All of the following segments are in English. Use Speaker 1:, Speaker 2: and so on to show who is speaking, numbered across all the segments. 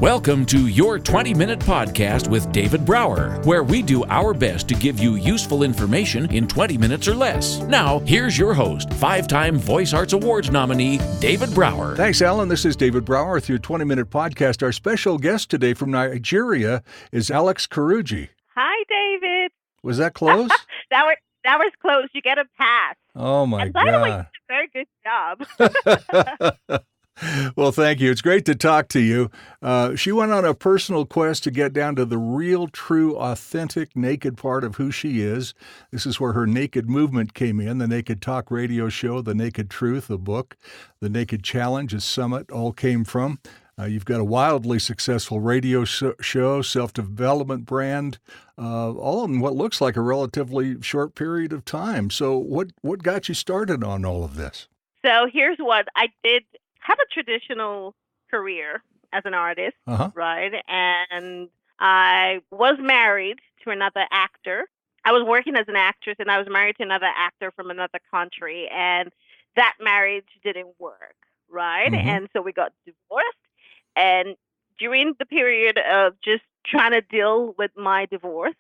Speaker 1: Welcome to your 20-minute podcast with David Brower, where we do our best to give you useful information in 20 minutes or less. Now, here's your host, 5-time Voice Arts Awards nominee, David Brower.
Speaker 2: Thanks, Allan. This is David Brower with your 20-minute podcast. Our special guest today from Nigeria is Alex Okoroji.
Speaker 3: Hi, David.
Speaker 2: Was that close?
Speaker 3: That was close. You get a pass.
Speaker 2: Oh, my
Speaker 3: and by the way, you
Speaker 2: God.
Speaker 3: did a very good job.
Speaker 2: Well, thank you. It's great to talk to you. She went on a personal quest to get down to the real, true, authentic, naked part of who she is. This is where her naked movement came in, the Naked Talk radio show, the Naked Truth, the book, the Naked Challenge, a summit, all came from. You've got a wildly successful radio show, self-development brand, all in what looks like a relatively short period of time. So what got you started on all of this?
Speaker 3: So here's what I did. Have a traditional career as an artist, right? And I was married to another actor. I was working as an actress, and I was married to another actor from another country, and that marriage didn't work, right? And so we got divorced. And during the period of just trying to deal with my divorce,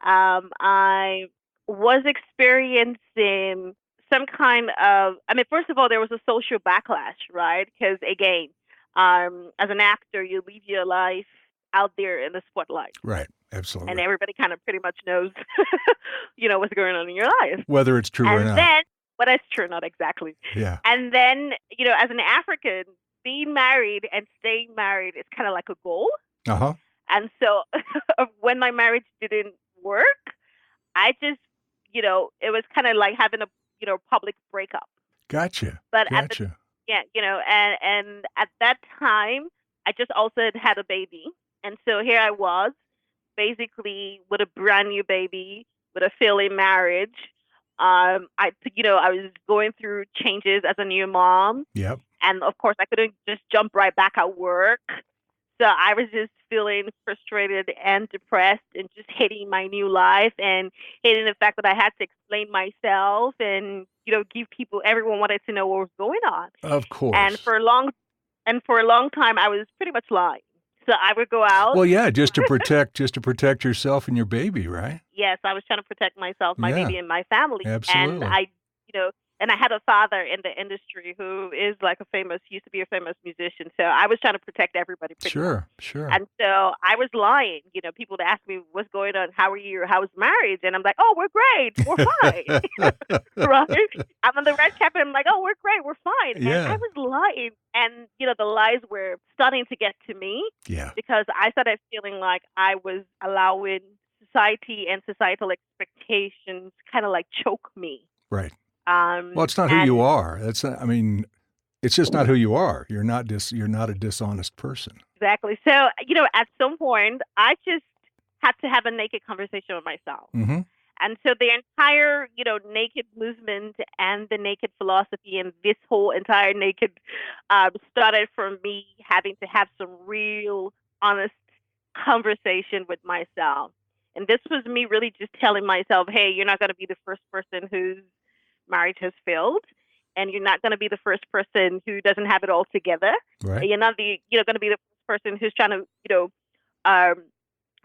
Speaker 3: I was experiencing some kind of, first of all, there was a social backlash, right? Because again, as an actor, you live your life out there in the spotlight.
Speaker 2: Right, absolutely.
Speaker 3: And everybody kind of pretty much knows, what's going on in your life.
Speaker 2: Whether it's true or not.
Speaker 3: Well, that's true, not exactly.
Speaker 2: Yeah.
Speaker 3: And then, as an African, being married and staying married is kind of like a goal. And so when my marriage didn't work, I just, it was kind of like having a public breakup.
Speaker 2: Gotcha.
Speaker 3: But and at that time, I just also had a baby. And so here I was, basically with a brand new baby, with a failing marriage. I was going through changes as a new mom.
Speaker 2: Yep.
Speaker 3: And of course, I couldn't just jump right back at work. So I was just feeling frustrated and depressed and just hating my new life and hating the fact that I had to explain myself and, give everyone wanted to know what was going on.
Speaker 2: Of course.
Speaker 3: And for a long time, I was pretty much lying. So I would go out.
Speaker 2: Well, yeah, just to protect yourself and your baby, right?
Speaker 3: Yes, I was trying to protect myself, my baby, and my family.
Speaker 2: Absolutely.
Speaker 3: And I had a father in the industry who is used to be a famous musician. So I was trying to protect everybody pretty much.
Speaker 2: Sure.
Speaker 3: And so I was lying. People would ask me, what's going on? How are you? How's marriage? And I'm like, oh, we're great. We're fine. Right? I'm on the red carpet. I'm like, oh, we're great. We're fine.
Speaker 2: Yeah.
Speaker 3: And I was lying. And, the lies were starting to get to me.
Speaker 2: Yeah.
Speaker 3: Because I started feeling like I was allowing society and societal expectations kind of like choke me.
Speaker 2: Right. Well, it's not who you are. It's just not who you are. You're not a dishonest person.
Speaker 3: Exactly. So, at some point, I just had to have a naked conversation with myself. And so the entire, naked movement and the naked philosophy and this whole entire naked started from me having to have some real, honest conversation with myself. And this was me really just telling myself, hey, you're not going to be the first person whose marriage has failed, and you're not going to be the first person who doesn't have it all together.
Speaker 2: Right.
Speaker 3: You're not going to be the first person who's trying to,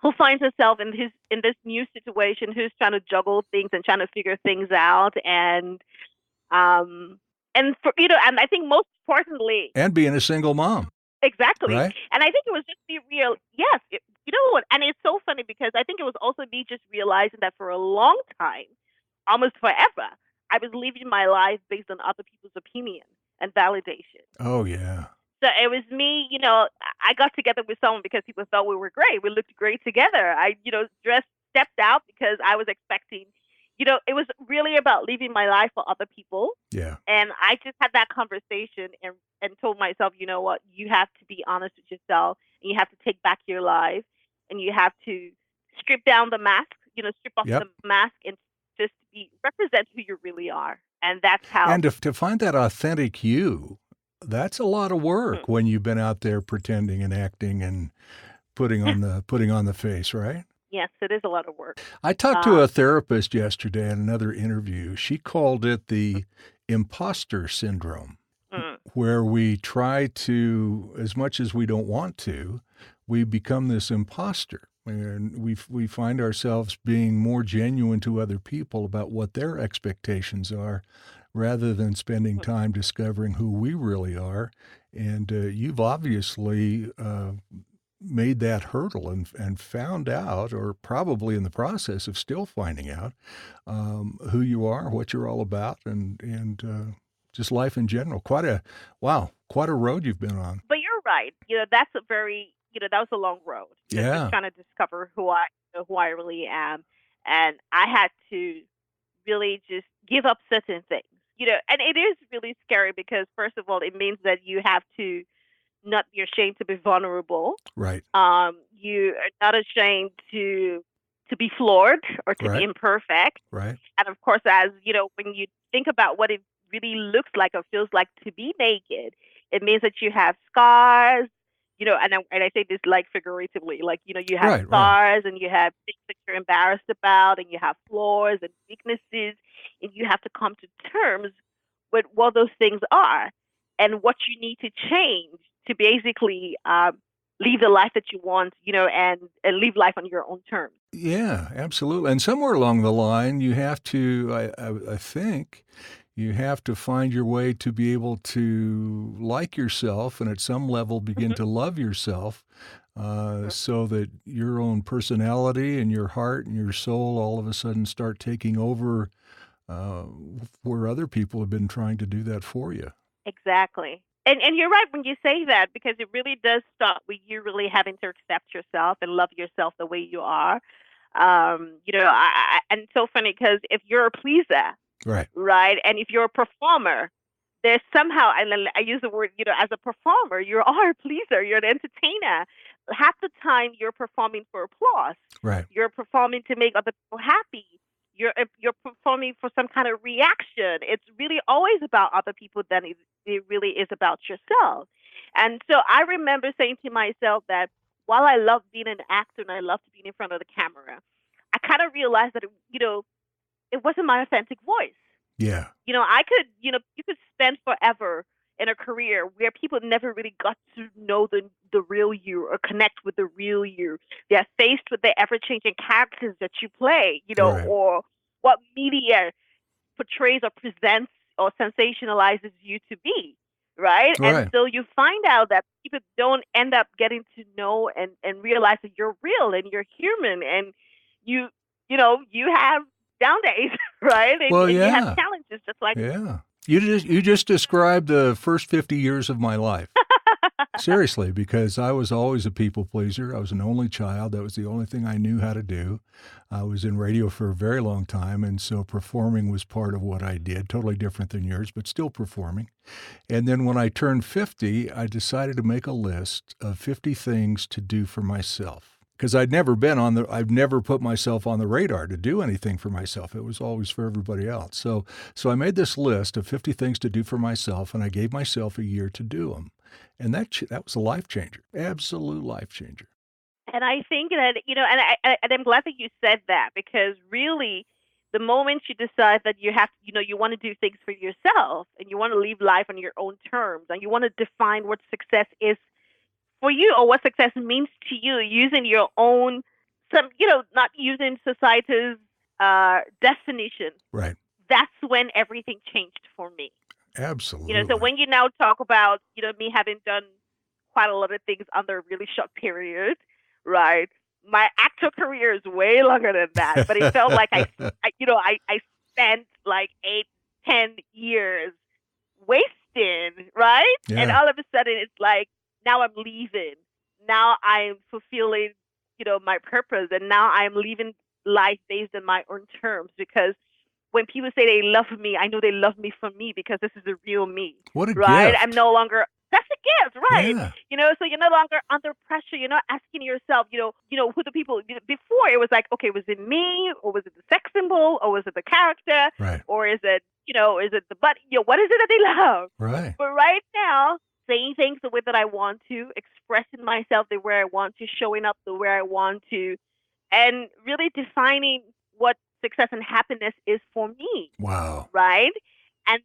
Speaker 3: who finds herself in this new situation, who's trying to juggle things and trying to figure things out, and I think most importantly,
Speaker 2: and being a single mom.
Speaker 3: Exactly.
Speaker 2: Right?
Speaker 3: And I think it was just the real, yes, what? And it's so funny because I think it was also me just realizing that for a long time, almost forever, I was living my life based on other people's opinion and validation.
Speaker 2: Oh, yeah.
Speaker 3: So it was me, I got together with someone because people thought we were great. We looked great together. I, stepped out because I was expecting, it was really about living my life for other people.
Speaker 2: Yeah.
Speaker 3: And I just had that conversation and told myself, you know what, you have to be honest with yourself and you have to take back your life and you have to strip down the mask, strip off the mask and just represent who you really are. And that's how.
Speaker 2: And to find that authentic you, that's a lot of work when you've been out there pretending and acting and putting on the face, right?
Speaker 3: Yes, it is a lot of work.
Speaker 2: I talked to a therapist yesterday in another interview. She called it the imposter syndrome, where we try to, as much as we don't want to, we become this imposter. And we find ourselves being more genuine to other people about what their expectations are rather than spending time discovering who we really are. And you've obviously made that hurdle and found out, or probably in the process of still finding out, who you are, what you're all about, and just life in general. Quite a road you've been on.
Speaker 3: But you're right. That's a very, that was a long road.
Speaker 2: Yeah.
Speaker 3: Just trying to discover who I really am. And I had to really just give up certain things, and it is really scary because, first of all, it means that you have to not be ashamed to be vulnerable.
Speaker 2: Right.
Speaker 3: You are not ashamed to be flawed or to be imperfect.
Speaker 2: Right.
Speaker 3: And of course, as when you think about what it really looks like or feels like to be naked, it means that you have scars, and I say this like figuratively, like, you have scars and you have things that you're embarrassed about and you have flaws and weaknesses, and you have to come to terms with what those things are and what you need to change to basically live the life that you want, and live life on your own terms.
Speaker 2: Yeah, absolutely. And somewhere along the line, you have to, I think, you have to find your way to be able to like yourself and at some level begin to love yourself so that your own personality and your heart and your soul all of a sudden start taking over where other people have been trying to do that for you.
Speaker 3: Exactly. And you're right when you say that, because it really does start with you really having to accept yourself and love yourself the way you are. And it's so funny because if you're a pleaser, right, and if you're a performer, there's somehow, and I use the word, as a performer, you are a pleaser, you're an entertainer. Half the time you're performing for applause.
Speaker 2: Right.
Speaker 3: You're performing to make other people happy. You're performing for some kind of reaction. It's really always about other people than it really is about yourself. And so I remember saying to myself that while I love being an actor and I love to be in front of the camera, I kind of realized that, it wasn't my authentic voice.
Speaker 2: Yeah.
Speaker 3: I could, you could spend forever in a career where people never really got to know the real you or connect with the real you. They're faced with the ever-changing characters that you play, or what media portrays or presents or sensationalizes you to be, right? And so you find out that people don't end up getting to know and realize that you're real and you're human, and you have down days, right? And you have challenges just like
Speaker 2: You just described the first 50 years of my life. Seriously, because I was always a people pleaser. I was an only child. That was the only thing I knew how to do. I was in radio for a very long time, and so performing was part of what I did. Totally different than yours, but still performing. And then when I turned 50, I decided to make a list of 50 things to do for myself. Because I've never put myself on the radar to do anything for myself. It was always for everybody else. So I made this list of 50 things to do for myself, and I gave myself a year to do them. And that was a life changer, absolute life changer.
Speaker 3: And I think that, and I'm glad that you said that, because really the moment you decide that you have, you want to do things for yourself and you want to live life on your own terms and you want to define what success is for you or what success means to you using your own, not using society's definition.
Speaker 2: Right.
Speaker 3: That's when everything changed for me.
Speaker 2: Absolutely.
Speaker 3: So when you now talk about, me having done quite a lot of things under a really short period, right? My actor career is way longer than that, but it felt like I spent like 8-10 years wasting, right?
Speaker 2: Yeah.
Speaker 3: And all of a sudden it's like, now I'm leaving. Now I'm fulfilling, my purpose, and now I'm living life based on my own terms, because when people say they love me, I know they love me for me because this is the real me.
Speaker 2: What a
Speaker 3: right?
Speaker 2: gift.
Speaker 3: I'm no longer, that's a gift, right?
Speaker 2: Yeah.
Speaker 3: So you're no longer under pressure. You're not asking yourself, who the people, before it was like, okay, was it me, or was it the sex symbol, or was it the character,
Speaker 2: right,
Speaker 3: or is it, is it the butt, what is it that they love?
Speaker 2: Right.
Speaker 3: But right now, saying things the way that I want to, expressing myself the way I want to, showing up the way I want to, and really defining what success and happiness is for me.
Speaker 2: Wow.
Speaker 3: Right?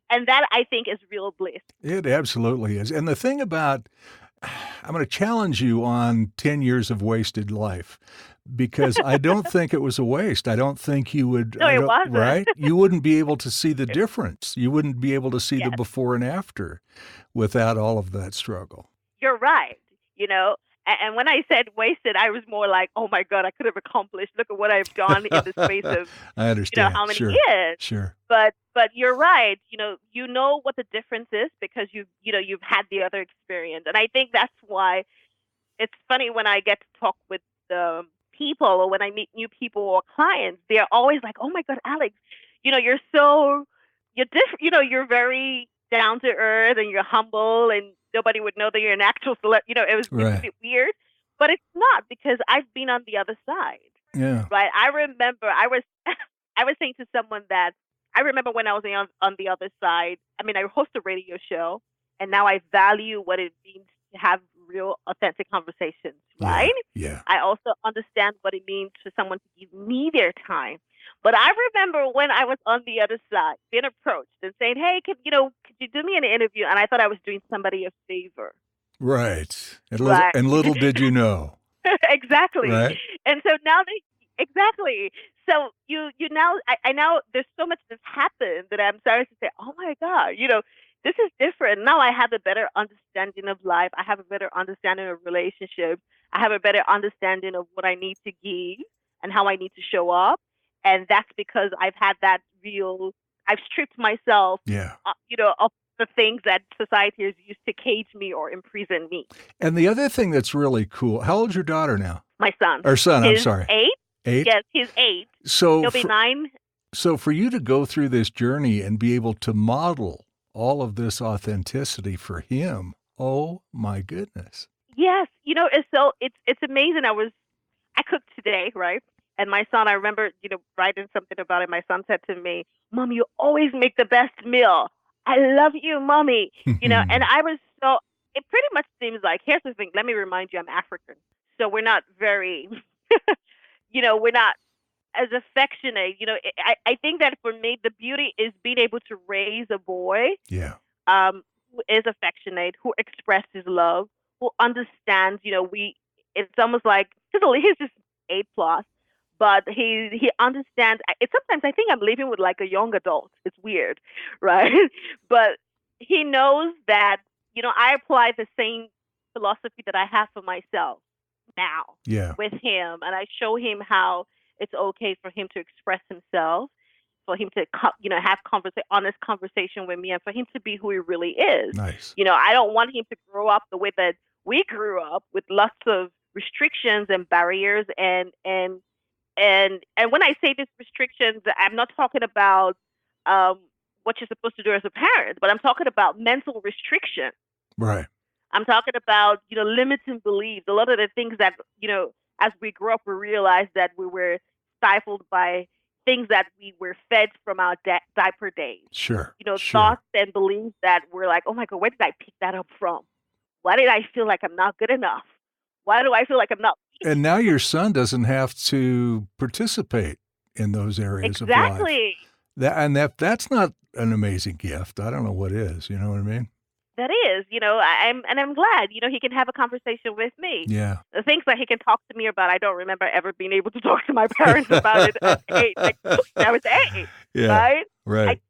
Speaker 3: And that, I think, is real bliss.
Speaker 2: It absolutely is. And the thing about I'm going to challenge you on 10 years of wasted life because I don't think it was a waste. I don't think you would.
Speaker 3: No, it wasn't.
Speaker 2: Right? You wouldn't be able to see the difference. You wouldn't be able to see the
Speaker 3: Yes.
Speaker 2: before and after without all of that struggle.
Speaker 3: You're right. And when I said wasted, I was more like, oh my God, I could have accomplished. Look at what I've done in the space of,
Speaker 2: I understand.
Speaker 3: how many
Speaker 2: Sure.
Speaker 3: years.
Speaker 2: Sure.
Speaker 3: But you're right. You know what the difference is because you've had the other experience. And I think that's why it's funny when I get to talk with people or when I meet new people or clients, they're always like, oh my God, Alex, you're different. You're very down to earth and you're humble and nobody would know that you're an actual celebrity. It was
Speaker 2: Right.
Speaker 3: a bit weird, but it's not because I've been on the other side.
Speaker 2: Yeah.
Speaker 3: Right. I remember I was saying to someone that I remember when I was on the other side. I mean, I host a radio show and now I value what it means to have real authentic conversations. Right.
Speaker 2: Yeah.
Speaker 3: I also understand what it means for someone to give me their time. But I remember when I was on the other side, being approached and saying, hey, could you do me an interview? And I thought I was doing somebody a favor.
Speaker 2: Right.
Speaker 3: Right.
Speaker 2: And little did you know.
Speaker 3: Exactly.
Speaker 2: Right.
Speaker 3: And so now exactly. So you now, I now, there's so much that's happened that I'm starting to say, oh my God, this is different. Now I have a better understanding of life. I have a better understanding of relationships. I have a better understanding of what I need to give and how I need to show up. And that's because I've had that I've stripped myself, of the things that society has used to cage me or imprison me.
Speaker 2: And the other thing that's really cool, how old's your daughter now?
Speaker 3: My son.
Speaker 2: Or son, I'm sorry.
Speaker 3: 8.
Speaker 2: 8?
Speaker 3: Yes, he's 8.
Speaker 2: So
Speaker 3: he'll be 9.
Speaker 2: So for you to go through this journey and be able to model all of this authenticity for him, oh my goodness.
Speaker 3: Yes, it's amazing. I cooked today, right? And my son, I remember, writing something about it. My son said to me, Mom, you always make the best meal. I love you, Mommy. And I was it pretty much seems like, here's the thing. Let me remind you, I'm African. So we're not very, we're not as affectionate. I think that for me, the beauty is being able to raise a boy who is affectionate, who expresses love, who understands, it's almost like, he's just 8+. But he understands. Sometimes I think I'm living with like a young adult. It's weird, right? But he knows that, I apply the same philosophy that I have for myself now with him. And I show him how it's okay for him to express himself, for him to, have honest conversation with me and for him to be who he really is.
Speaker 2: Nice.
Speaker 3: I don't want him to grow up the way that we grew up with lots of restrictions and barriers and when I say these restrictions, I'm not talking about what you're supposed to do as a parent, but I'm talking about mental restriction.
Speaker 2: Right.
Speaker 3: I'm talking about, limiting beliefs. A lot of the things that, as we grew up, we realized that we were stifled by things that we were fed from our diaper days.
Speaker 2: Sure.
Speaker 3: Thoughts and beliefs that were like, oh my God, where did I pick that up from? Why did I feel like I'm not good enough? Why do I feel like I'm not?
Speaker 2: And now your son doesn't have to participate in those areas of life.
Speaker 3: Exactly.
Speaker 2: That's not an amazing gift. I don't know what is. You know what I mean?
Speaker 3: That is. I'm glad. He can have a conversation with me.
Speaker 2: Yeah.
Speaker 3: The things that he can talk to me about, I don't remember ever being able to talk to my parents about it at 8. Like, I was 8.
Speaker 2: Yeah.
Speaker 3: Right.
Speaker 2: Right.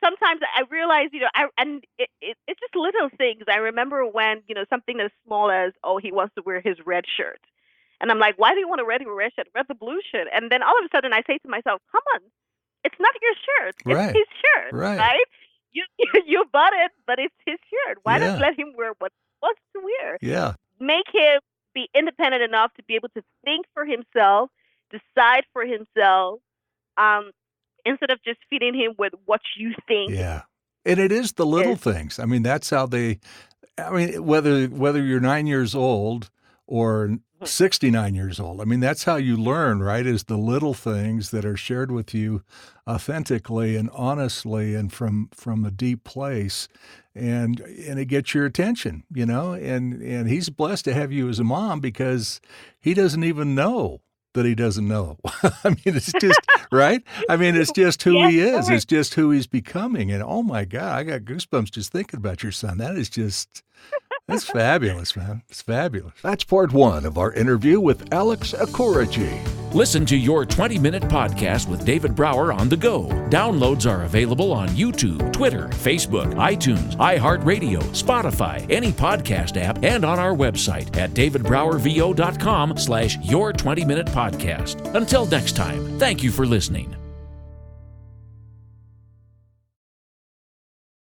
Speaker 3: Sometimes I realize, it's just little things. I remember when, something as small as, he wants to wear his red shirt. And I'm like, why do you want to wear your red shirt? Wear the blue shirt. And then all of a sudden I say to myself, come on, it's not your shirt. It's his shirt. Right? You bought it, but it's his shirt. Why not let him wear what he wants to wear?
Speaker 2: Yeah.
Speaker 3: Make him be independent enough to be able to think for himself, decide for himself, instead of just feeding him with what you think.
Speaker 2: Yeah. And it is the little things. I mean, that's how whether you're 9 years old or 69 years old, I mean, that's how you learn, right? Is the little things that are shared with you authentically and honestly and from a deep place. And it gets your attention, and he's blessed to have you as a mom because he doesn't even know that he doesn't know. I mean, it's just, right? I mean, it's just who he is. It's just who he's becoming. And oh my God, I got goosebumps just thinking about your son. That's fabulous, man. It's fabulous. That's part one of our interview with Alex Okoroji.
Speaker 1: Listen to Your 20-Minute Podcast with David Brower on the go. Downloads are available on YouTube, Twitter, Facebook, iTunes, iHeartRadio, Spotify, any podcast app, and on our website at davidbrowervo.com/Your 20-Minute Podcast. Until next time, thank you for listening.